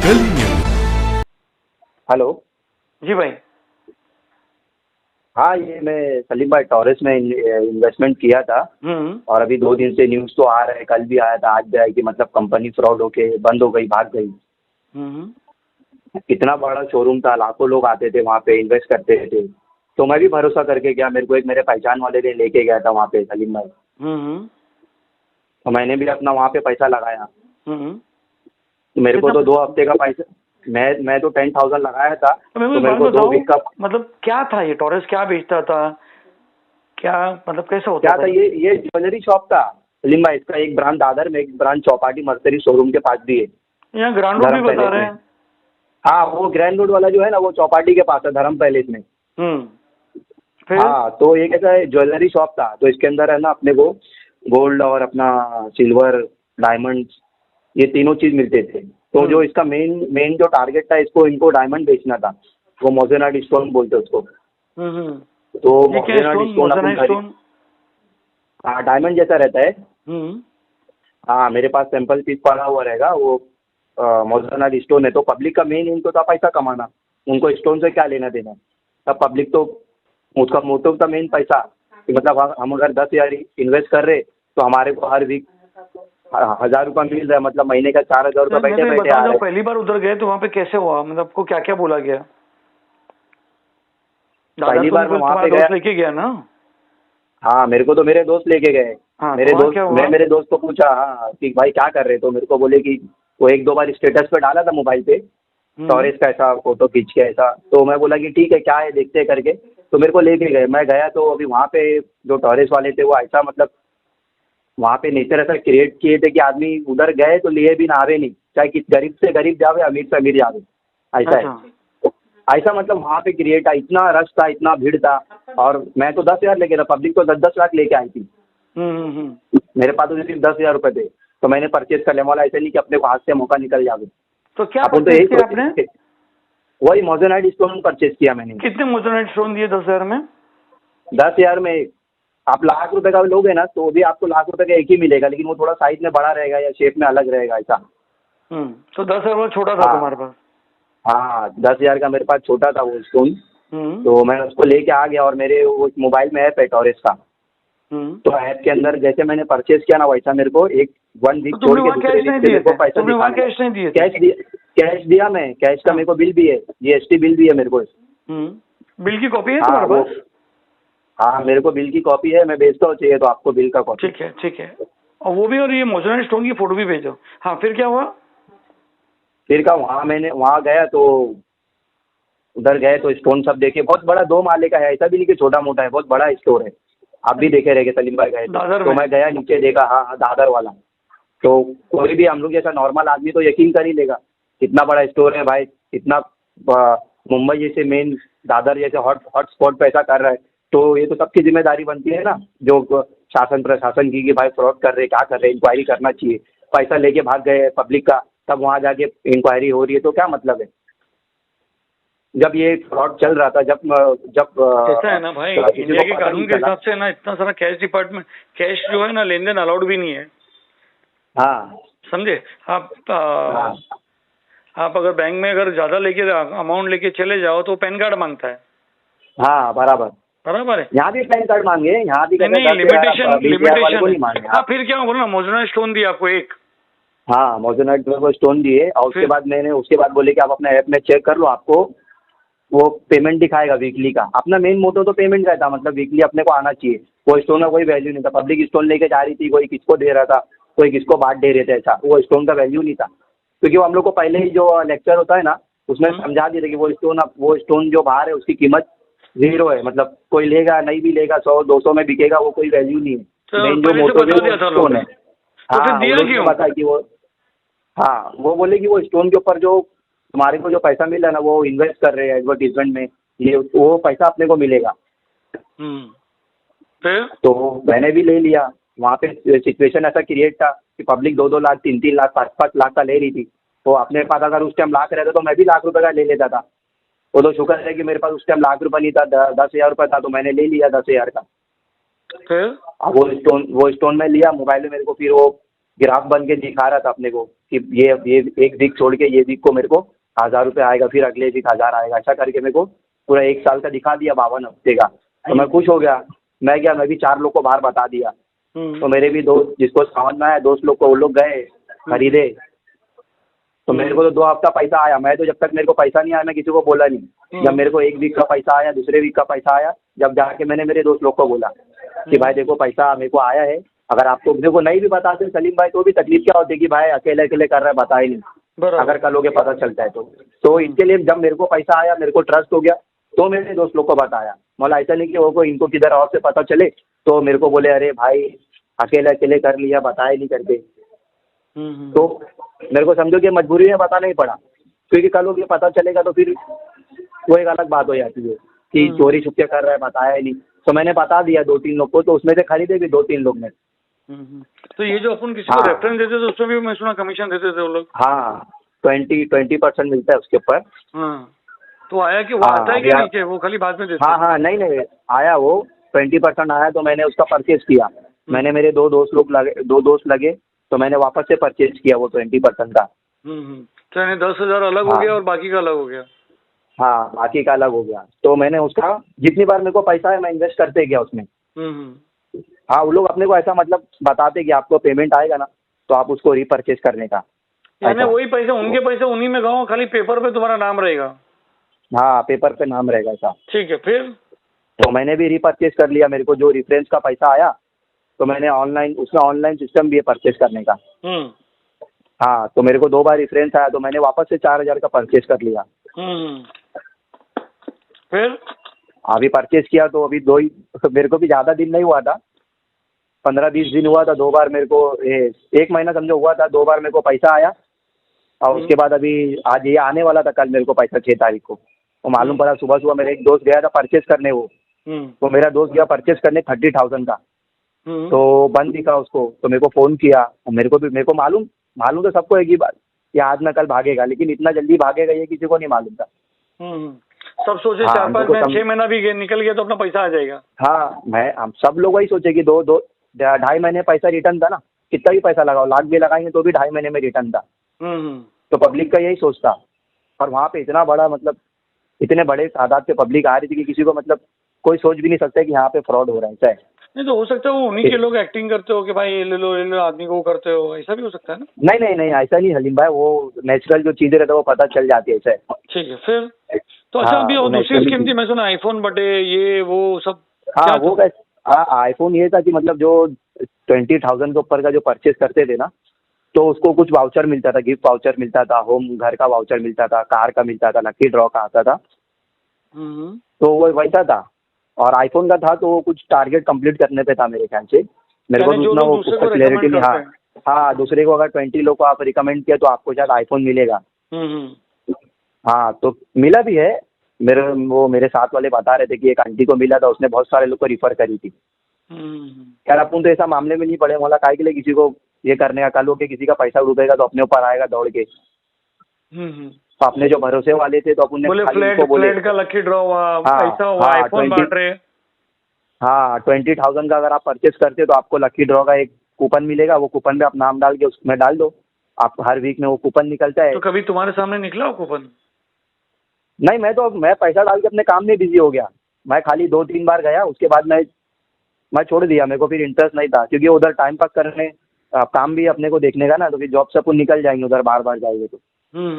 Delhi news. Hello. जी भाई। हाँ, ये मैं सलीम भाई टॉरस में इन्वेस्टमेंट किया था और अभी 2 दिन से न्यूज़ तो आ रहा है, कल भी आया था, आज भी आया कि मतलब कंपनी फ्रॉड होके बंद हो गई, भाग गई। इतना बड़ा शोरूम था, लाखों लोग आते थे वहाँ पे, इन्वेस्ट करते थे। तो मैं भी भरोसा करके गया, मेरे को एक मेरे पहचान वाले ने लेके गया था वहाँ पे सलीम भाई। तो मैंने भी अपना वहाँ पे पैसा लगाया। तो मेरे को तो 2 हफ्ते का पैसा, मैं तो 10,000 लगाया था। तो मेरे को 2 वीक का मतलब क्या था ये टॉरस, क्या बेचता था, क्या मतलब कैसे होता क्या था? ये ज्वेलरी शॉप था सलीम भाई। इसका एक ब्रांच दादर में, एक ब्रांच चौपाटी मर्सरी शोरूम के पास भी है। यहाँ ग्रांड रोड भी बता रहे हैं। हाँ, वो ग्रैंड रोड वाला जो है ना, वो चौपाटी के पास है, धर्म पैलेस में। फिर हाँ, तो ये कैसा है, ज्वेलरी शॉप था। तो इसके अंदर है ना अपने को गोल्ड और अपना सिल्वर, डायमंड्स, ये तीनों चीज मिलते थे। तो जो इसका मेन जो टारगेट था, इनको डायमंड बेचना था। वो मोजेनाइट स्टोन बोलते उसको। तो मोजेनाइट स्टोन अपन खरीद, हाँ, डायमंड जैसा रहता है। हाँ, मेरे पास सैंपल पीस पड़ा हुआ रहेगा। वो मोजेनाइट स्टोन है। तो पब्लिक का मेन एम तो था पैसा कमाना, उनको स्टोन से क्या लेना देना। तब पब्लिक तो उसका मोटिव था मेन पैसा, कि मतलब हम अगर 10,000 इन्वेस्ट कर रहे तो हमारे को हर वीक 1,000 रुपये मिल रहा है, मतलब महीने का 4,000 रुपये बैठे बैठे आ रहे हैं। पहली बार उधर गए तो वहाँ पे कैसे हुआ, मतलब आपको क्या क्या बोला गया? पहली बार मैं वहाँ पे गया, लेके गया ना? हाँ, मेरे को तो मेरे दोस्त लेके गए। मेरे दोस्त को पूछा, हाँ, कि भाई क्या कर रहे? तो मेरे को बोले कि वो 1-2 बार स्टेटस पे डाला था मोबाइल पे, टॉरस का ऐसा फोटो खींच के ऐसा। तो मैं बोला कि ठीक है, क्या है देखते करके। तो मेरे को लेके गए, मैं गया। तो अभी वहाँ पे जो टॉरस वाले थे, वो ऐसा मतलब वहाँ पे नेचर ऐसा क्रिएट किए थे कि आदमी उधर गए तो लिए भी ना आवे नहीं, चाहे कि गरीब से गरीब जावे, अमीर से अमीर जावे, ऐसा है। ऐसा मतलब वहाँ पे क्रिएट था, इतना रश था, इतना भीड़ था। और मैं तो 10,000 लेके था, पब्लिक तो 10-10 लाख लेके आई थी। मेरे पास तो सिर्फ 10,000 रुपये थे। तो मैंने परचेज कर लिया, वाला ऐसा नहीं कि अपने को हाथ से मौका निकल जावे। तो क्या परचेज किया आपने? वही मोजेनाइट स्टोन परचेज किया मैंने। कितने मोजेनाइट स्टोन दिए 10,000 में? 10,000 में आप लाख रुपए का लोगे ना, तो भी आपको लाख रुपए का एक ही मिलेगा, लेकिन वो थोड़ा साइज में बड़ा रहेगा या शेप में अलग रहेगा, ऐसा। तो 10,000 छोटा था तुम्हारे पास? हाँ, 10,000 का मेरे पास छोटा था वो स्टोन। तो मैं उसको लेके आ गया, और मेरे वो मोबाइल में ऐप है टॉरस का। तो ऐप के अंदर जैसे मैंने परचेज किया ना, वैसा मेरे को 1 वीक छोड़ के दूसरे वीक से मेरे को पैसा दिखाना। कैश दिया मैं, कैश का मेरे को बिल भी है, GST बिल भी है मेरे को। बिल की कॉपी है तुम्हारे पास? हाँ, मेरे को बिल की कॉपी है, मैं भेजता हूँ, चाहिए तो आपको बिल का कॉपी। ठीक है। और वो भी, और ये मोजेनाइट स्टोन की फोटो भी भेजो। हाँ, फिर क्या हुआ? फिर का वहाँ गया, तो उधर गए तो स्टोन सब देखे, बहुत बड़ा 2 माले का है, ऐसा भी नहीं कि छोटा मोटा है, बहुत बड़ा स्टोर है। आप भी देखे रहेंगे सलीम भाई गए तो मैं गया, नीचे देखा। हाँ, दादर वाला। तो कोई भी हम लोग जैसा नॉर्मल आदमी तो यकीन कर ही लेगा, इतना बड़ा स्टोर है भाई, इतना मुंबई जैसे मेन, दादर जैसे हॉट स्पॉट पे ऐसा कर रहा है। तो ये तो सबकी जिम्मेदारी बनती है ना, जो शासन प्रशासन की, कि भाई फ्रॉड कर रहे, क्या कर रहे, इंक्वायरी करना चाहिए। पैसा लेके भाग गए पब्लिक का, तब वहाँ जाके इंक्वायरी हो रही है, तो क्या मतलब है? जब ये फ्रॉड चल रहा था, जब ऐसा है ना भाई, इंडिया के कानून के हिसाब से ना, इतना सारा कैश डिपार्टमेंट, कैश जो है ना, लेन देन अलाउड भी नहीं है। हाँ, समझे आप? आप अगर बैंक में अगर ज्यादा लेके अमाउंट लेके चले जाओ तो पैन कार्ड मांगता है। हाँ, बराबर है। यहाँ भी पैन कार्ड मांगे, यहाँ भी लिमिटेशन। हाँ, फिर क्या बोलो ना, मोजेनाइट स्टोन दिया आपको एक। हाँ, मोजेनाइट को स्टोन दिए, और उसके बाद बोले कि आप अपने ऐप में चेक कर लो, आपको वो पेमेंट दिखाएगा वीकली का। अपना मेन मोटो तो पेमेंट का था, मतलब वीकली अपने को आना चाहिए। वो स्टोन का कोई वैल्यू नहीं था, पब्लिक स्टोन लेके जा रही थी, कोई किसको दे रहा था, कोई किसको बांट दे रहे थे, ऐसा। वो स्टोन का वैल्यू नहीं था, क्योंकि वो हम लोग को पहले ही जो लेक्चर होता है ना, उसमें समझा दिए थे कि वो स्टोन जो बाहर है उसकी कीमत 0 है, मतलब कोई लेगा नहीं भी लेगा, 100-200 में बिकेगा, वो कोई वैल्यू नहीं है। मेन जो मोटो स्टोन है। हाँ, पता कि वो, हाँ, वो बोले कि वो स्टोन के ऊपर जो तुम्हारे को जो पैसा मिल रहा है ना, वो इन्वेस्ट कर रहे हैं एडवर्टीजमेंट में, ये वो पैसा अपने को मिलेगा। तो मैंने भी ले लिया। वहाँ पे सिचुएशन ऐसा क्रिएट था कि पब्लिक 2-2 लाख, 3-3 लाख, 5-5 लाख का ले रही थी। तो अपने पास अगर उस टाइम लाख रहता तो मैं भी लाख रुपए का ले लेता था। वो तो शुक्र है कि मेरे पास उस टाइम लाख रुपये नहीं था, 10,000 रुपये था, तो मैंने ले लिया 10,000 का। अब वो स्टोन में लिया मोबाइल में, मेरे को फिर वो ग्राफ बन के दिखा रहा था अपने को कि ये एक वीक छोड़ के ये वीक को मेरे को 1000 रुपये आएगा, फिर अगले वीक 1000 आएगा, ऐसा करके मेरे को पूरा 1 साल का दिखा दिया 52 हफ्ते का। तो मैं खुश हो गया। मैं गया, मैं भी 4 लोग को बाहर बता दिया। तो मेरे भी दोस्त जिसको समझ में आया, दोस्त लोग को, वो लोग गए खरीदे। तो मेरे को तो 2 हफ्ता पैसा आया। मैं तो जब तक मेरे को पैसा नहीं आया मैं किसी को बोला नहीं। जब मेरे को 1 वीक का पैसा आया, दूसरे वीक का पैसा आया, जब जाके मैंने मेरे दोस्त लोग को बोला कि भाई देखो पैसा मेरे को आया है। अगर आपको देखो नहीं भी बताते सलीम भाई तो भी तकलीफ क्या होती है कि भाई अकेले अकेले कर रहा है, बताए नहीं, अगर कल होके पता चलता है तो इसके लिए जब मेरे को पैसा आया, मेरे को ट्रस्ट हो गया, तो मैंने दोस्त लोग को बताया। मतलब ऐसा नहीं कि वो कोई इनको किधर और से पता चले तो मेरे को बोले अरे भाई अकेले अकेले कर लिया, बताए नहीं करके। तो मेरे को समझो कि मजबूरी में बताना ही पड़ा, क्योंकि कल को पता चलेगा तो फिर वो एक अलग बात हो जाती है कि चोरी छुपके कर रहा है, बताया ही नहीं। तो मैंने बता दिया 2-3 लोग को, तो उसमें से खरीदे भी 2-3 लोग ने। तो ये जो अपन किसी को रेफरेंस देते थे उसमें भी मैं सुना कमीशन देते थे वो लोग। हाँ 20% मिलता है उसके ऊपर। हाँ, तो आया कि वो आता है कि नहीं कि वो खाली बाद में देते? हाँ नहीं आया वो 20% आया। तो मैंने उसका परचेज किया। मैंने मेरे 2 दोस्त लगे तो मैंने वापस से परचेज किया वो 20% का। तो यानी 10,000 अलग हो गया और बाकी का अलग हो गया। हाँ बाकी का अलग हो गया। तो मैंने उसका जितनी बार मेरे को पैसा है मैं इन्वेस्ट करते गया उसमें। हाँ वो लोग अपने को ऐसा मतलब बताते कि आपको पेमेंट आएगा ना तो आप उसको रीपरचेज करने का। यानी वही पैसे उनके पैसे उन्हीं में गाँव, खाली पेपर पे तुम्हारा नाम रहेगा। हाँ पेपर पे नाम रहेगा ऐसा। ठीक है, फिर तो मैंने भी रीपरचेज कर लिया। मेरे को जो रेफरेंस का पैसा आया तो मैंने उसमें ऑनलाइन सिस्टम भी है परचेज करने का। हाँ तो मेरे को 2 बार रेफरेंस आया तो मैंने वापस से 4000 का परचेज कर लिया। फिर अभी परचेज किया तो अभी मेरे को भी ज़्यादा दिन नहीं हुआ था, 15-20 दिन हुआ था। 2 बार मेरे को 1 महीना समझो हुआ था, 2 बार मेरे को पैसा आया। और उसके बाद अभी आज ये आने वाला था कल मेरे को पैसा 6 तारीख को। तो मालूम पड़ा सुबह मेरा एक दोस्त गया था परचेज करने वो। तो मेरा दोस्त गया परचेज करने 30,000 का। तो बंद दिखा उसको। तो मेरे को फ़ोन किया। मेरे को मालूम तो सबको है कि ये आज ना कल भागेगा, लेकिन इतना जल्दी भागेगा ये किसी को नहीं मालूम था। सब सोचे 4-5 महीने 6 महीना भी निकल गया तो अपना पैसा आ जाएगा। हाँ हम सब लोग वही सोचे कि 2-2.5 महीने पैसा रिटर्न था ना, कितना भी पैसा लगाओ, लाख भी लगाएंगे तो भी 2.5 महीने में रिटर्न था। तो पब्लिक का यही सोचता। और वहाँ पे इतना बड़ा मतलब इतने बड़े तादाद से पब्लिक आ रही थी कि किसी को मतलब कोई सोच भी नहीं सकता कि यहाँ पे फ्रॉड हो रहा है। ऐसा है नहीं तो हो सकता है वो उन्हीं के लोग एक्टिंग करते हो कि भाई ये ले लो आदमी को करते हो, ऐसा भी हो सकता है ना। नहीं ऐसा नहीं हलीम भाई, वो नेचुरल जो चीजें रहता है वो पता चल जाती है। ऐसा है। ठीक है, फिर तो अच्छा अभी वो दूसरी स्कीम थी, मैं सुना आईफोन बटे ये वो सब। हाँ वो आईफोन ये था कि मतलब जो 20,000 के ऊपर का जो परचेज करते थे ना तो उसको कुछ वाउचर मिलता था, गिफ्ट वाउचर मिलता था, होम घर का वाउचर मिलता था, कार का मिलता था, लकी ड्रॉ का आता था। तो वो वैसा था। और आईफोन का था तो वो कुछ टारगेट कंप्लीट करने पे था मेरे ख्याल से। मेरे को उतना वो उसका क्लैरिटी नहीं। हाँ दूसरे को अगर 20 लोग को आप रिकमेंड किया तो आपको शायद आईफोन मिलेगा। हाँ तो मिला भी है। मेरे साथ वाले बता रहे थे कि एक आंटी को मिला था, उसने बहुत सारे लोग को रिफर करी थी। यार अपन तो ऐसा मामले में नहीं पड़े, मतलब काहे के लिए किसी को ये करने का, कल हो के किसी का पैसा डूबेगा तो अपने ऊपर आएगा दौड़ के। तो अपने जो भरोसे वाले थे तो अपन ने फ्लैट का लकी ड्रॉ हुआ, पैसा हुआ, आईफोन बांट रहे। हाँ 20,000 का अगर आप परचेज करते तो आपको लकी ड्रॉ का एक कूपन मिलेगा। वो कूपन में आप नाम डाल के उसमें डाल दो, आप हर वीक में वो कूपन निकलता है। तो कभी तुम्हारे सामने निकला वो कूपन? नहीं मैं पैसा डाल के अपने काम में बिजी हो गया। मैं खाली 2-3 बार गया, उसके बाद मैं छोड़ दिया। मेरे को फिर इंटरेस्ट नहीं था, क्योंकि उधर टाइम पास करने काम भी अपने को देखने का ना, तो फिर जॉब से अपन निकल जाएंगे उधर बार बार जाएंगे तो।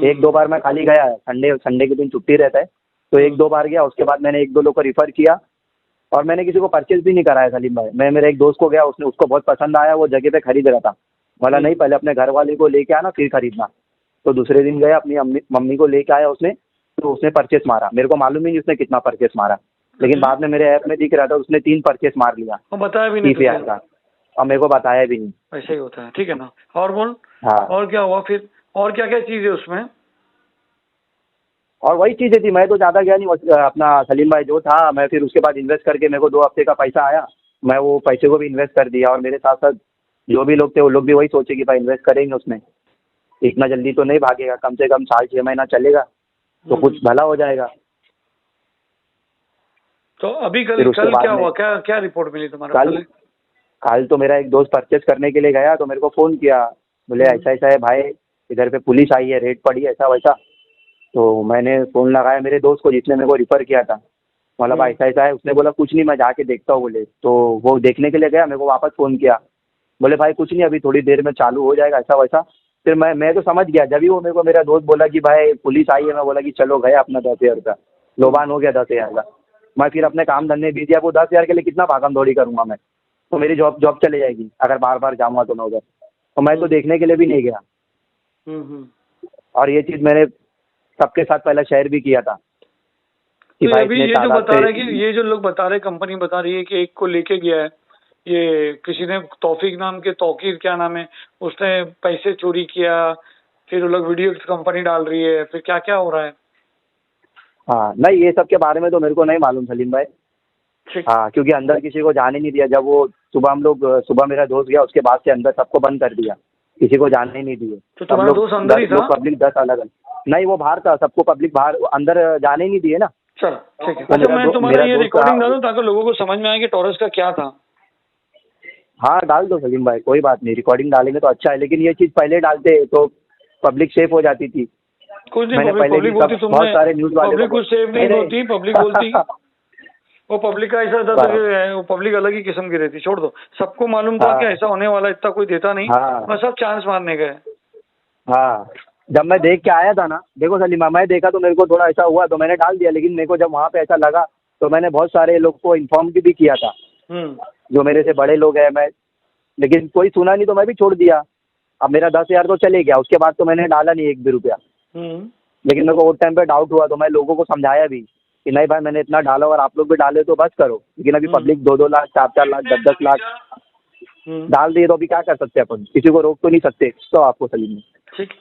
1-2 बार मैं खाली गया, संडे के दिन छुट्टी रहता है तो 1-2 बार गया। उसके बाद मैंने 1-2 लोग को रिफर किया और मैंने किसी को परचेज भी नहीं कराया सलीम भाई। मैं मेरे एक दोस्त को गया, उसको बहुत पसंद आया, वो जगह पे खरीद रहा था। बोला नहीं पहले अपने घर वाले को लेके आना फिर खरीदना। तो दूसरे दिन गया, अपनी मम्मी को लेके आया उसने, तो उसने परचेस मारा। मेरे को मालूम ही नहीं उसने कितना परचेस मारा, लेकिन बाद में मेरे ऐप में दिख रहा था उसने 3 परचेस मार लिया। बताया भी नहीं का, और मेरे को बताया भी नहीं। ऐसा ही होता है, ठीक है ना। और बोल। हाँ और क्या हुआ फिर, और क्या क्या चीज़ है उसमें? और वही चीज़ें थी, मैं तो ज़्यादा गया नहीं। अपना सलीम भाई जो था, मैं फिर उसके बाद इन्वेस्ट करके मेरे को 2 हफ्ते का पैसा आया, मैं वो पैसे को भी इन्वेस्ट कर दिया। और मेरे साथ साथ जो भी लोग थे वो लोग भी वही सोचे कि भाई इन्वेस्ट करेंगे उसमें, इतना जल्दी तो नहीं भागेगा, कम से कम 6 महीना चलेगा तो कुछ भला हो जाएगा। तो अभी कल क्या हुआ, क्या क्या रिपोर्ट मिली तुम्हारा? कल तो मेरा एक दोस्त परचेस करने के लिए गया तो मेरे को फ़ोन किया, बोले ऐसा ऐसा है भाई, इधर पे पुलिस आई है, रेड पड़ी है, ऐसा वैसा। तो मैंने फ़ोन लगाया मेरे दोस्त को जिसने मेरे को रिफ़र किया था, मतलब ऐसा ऐसा है। उसने बोला कुछ नहीं, मैं जाके देखता हूँ बोले। तो वो देखने के लिए गया, मेरे को वापस फ़ोन किया, बोले भाई कुछ नहीं, अभी थोड़ी देर में चालू हो जाएगा, ऐसा वैसा। फिर मैं तो समझ गया, जब ही वो मेरे को मेरा दोस्त बोला कि भाई पुलिस आई है, मैं बोला कि चलो गया अपना 10,000 का, लोबान हो गया 10,000 का। मैं फिर अपने काम धंधे बिजी, अब वो 10,000 के लिए कितना भागम दौड़ी करूँगा मैं, तो मेरी जॉब चले जाएगी अगर बार बार जाऊँगा तो मैं उधर। तो मैं तो देखने के लिए भी नहीं गया। और ये चीज़ मैंने सबके साथ पहले शेयर भी किया था कि तो भाई अभी इतने ये जो तादाद बता रहे हैं से। कि ये जो लोग बता रहे, कंपनी बता रही है कि एक को लेके गया है, ये किसी ने तौफीक नाम के, तौकीर क्या नाम है, उसने पैसे चोरी किया, फिर वो लोग वीडियो कंपनी डाल रही है, फिर क्या क्या हो रहा है। हाँ नहीं, ये सब के बारे में तो मेरे को नहीं मालूम सलीम भाई। ठीक। हाँ, क्योंकि अंदर किसी को जाने नहीं दिया। जब वो सुबह मेरा दोस्त गया, उसके बाद से अंदर सबको बंद कर दिया, किसी को जाने ही नहीं दिए। तो सब तुम्हारा लोग दोस्त अंदर ही 10 लोग था? पब्लिक 10 अलग अलग। नहीं, वो बाहर था, सबको पब्लिक बाहर, अंदर जाने ही नहीं दिए ना। चलो ठीक है। तो अच्छा, मैं तुम्हारा मेरा ये दोस्त रिकॉर्डिंग डालूं ताकि लोगों को समझ में आए कि टॉरस का क्या था। हाँ डाल दो सलीम भाई, कोई बात नहीं, रिकॉर्डिंग डालेंगे तो अच्छा है। लेकिन ये चीज़ पहले डालते तो पब्लिक सेफ हो जाती थी। कुछ नहीं, मैंने पब्लिक पहले भी पब्लिक बोलती, बहुत तुमने सारे न्यूज़ वाले पब्लिक को कुछ सेफ नहीं होती, पब्लिक बोलती। वो पब्लिक का ऐसा था कि वो पब्लिक अलग ही किस्म की रहती। छोड़ दो, सबको मालूम था कि ऐसा होने वाला, इतना कोई देता नहीं, हाँ बस सब चांस मारने गए। हाँ, जब मैं देख के आया था ना, देखो सलीमा, मैं देखा तो मेरे को थोड़ा ऐसा हुआ तो मैंने डाल दिया। लेकिन मेरे को जब वहाँ पे ऐसा लगा तो मैंने बहुत सारे लोग को इन्फॉर्म भी किया था, जो मेरे से बड़े लोग हैं। लेकिन कोई सुना नहीं तो मैं भी छोड़ दिया। अब मेरा 10,000 तो चले गया, उसके बाद तो मैंने डाला नहीं एक भी रुपया। लेकिन मेरे को उस टाइम पे डाउट हुआ तो मैं लोगों को समझाया भी कि नहीं भाई, मैंने इतना डाला और आप लोग भी डाले तो बस करो। लेकिन अभी पब्लिक 2-2 लाख, 4-4 लाख, 10-10 लाख डाल दिए तो अभी क्या कर सकते हैं अपन, किसी को रोक तो नहीं सकते। तो आपको सलीम। ठीक।